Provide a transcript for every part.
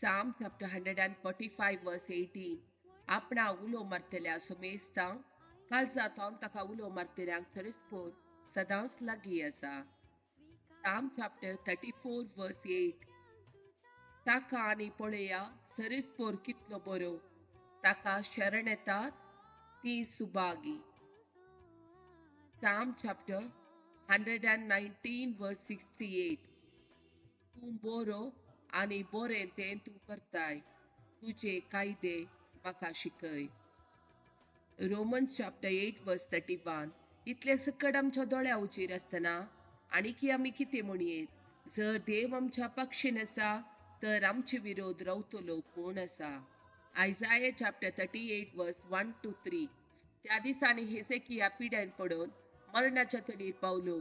Psalm chapter 145 verse 18. आपणा उलो मारतल्या सुमेस्ता काळजा तावन ताका उलो मारतल्यांक सरस्पोर सदांच लागीं आसा. Psalm chapter 34 verse 8. ताका आनी पळया सरस्पोर कितलो बरो, ताका शरण येतात ती सुबागी. Psalm chapter 119 verse 68. तूं बरो आनी बरें तें तूं करताय, तुजे कायदे म्हाका शिकय. Romans chapter 8 verse 31. इतले सकट आमच्या दोळ्या उचेर आसतना आनीक आमी कितें म्हणयेत? जर देव आमच्या पक्षीन आसा तर आमचे विरोध रावतलो कोण आसा. Isaiah chapter 38 verse 1 to 3. त्या दिसांनी हेजेकिया पिड्यान पडून मरणाच्या तडीर पावलो.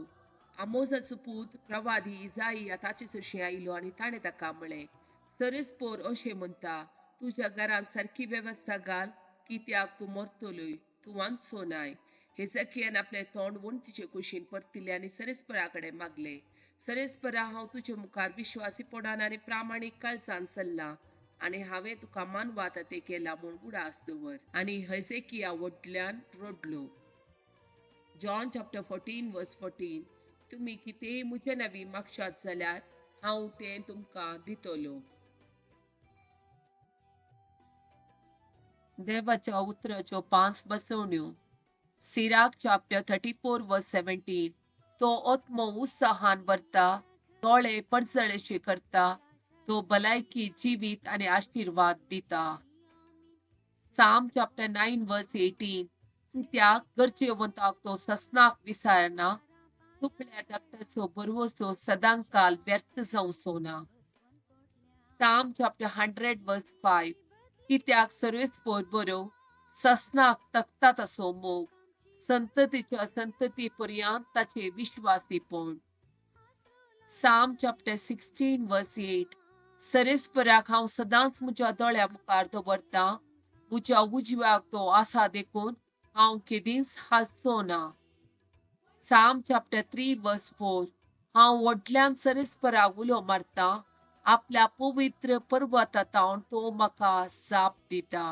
आमोजाचो पूत प्रवादी इजाई ताचे सुशी आयलो आनी ताणें ताका म्हळें, सरस्पोर अशें म्हणटा, तुज्या घरान सारकी वेवस्था घाल, कित्याक तूं मरतलोय, तूं वांचो नाय. हेजेकियान आपलें तोंड वणटीचे कुशीन परतिल्लें आनी सरस्परा कडेन मागलें, सरस्परा, हांव तुजे मुखार विश्वासीपणान आनी प्रामाणीक काळजान चल्लां आनी हांवें तुका मानवात ते केला म्हूण उडास दवर. आनी हेजेकिया व्हडल्यान रडलो. जॉन चॅप्टर 14 वर्स 14. तुम्ही कितेंय म्हजे नवी मागशात जाल्यार हांव तें तुमकां दितलो. देवाच्या उतराच्यो 5 बसवण्यो. सिराक चॅप्टर 34 वर्स 17. तो आत्मो उत्साहान भरता, दोळे पडजळेचे करता, तो भलायकी, जीवित आनी आशीर्वाद दिता. Psalm chapter 9 verse 18. कित्याक गरजेवंताक तो ससनाक विसारना, तुपल्या धाकट्याचो बरवसो सदांकाल व्यर्थ जावचो ना. Psalm chapter 100 verse 5. कित्याक सर्वेस्पोर बरो, ससनाक तकता तसो मोग, संततीच्या संतती पर्यंत ताचे विश्वासीपण. Psalm chapter 16 verse 8. सरस्पराक हांव सदांच म्हज्या दोळ्या मुखार दवरता, म्हज्या उजव्याक तो आसा देखून हांव केदींच हालचो ना. Psalm chapter 3 verse 4. हांव व्हडल्यान सरस्पराक उलो मारता, आपल्या पवित्र पर्वतांतावन तो म्हाका जाप दिता.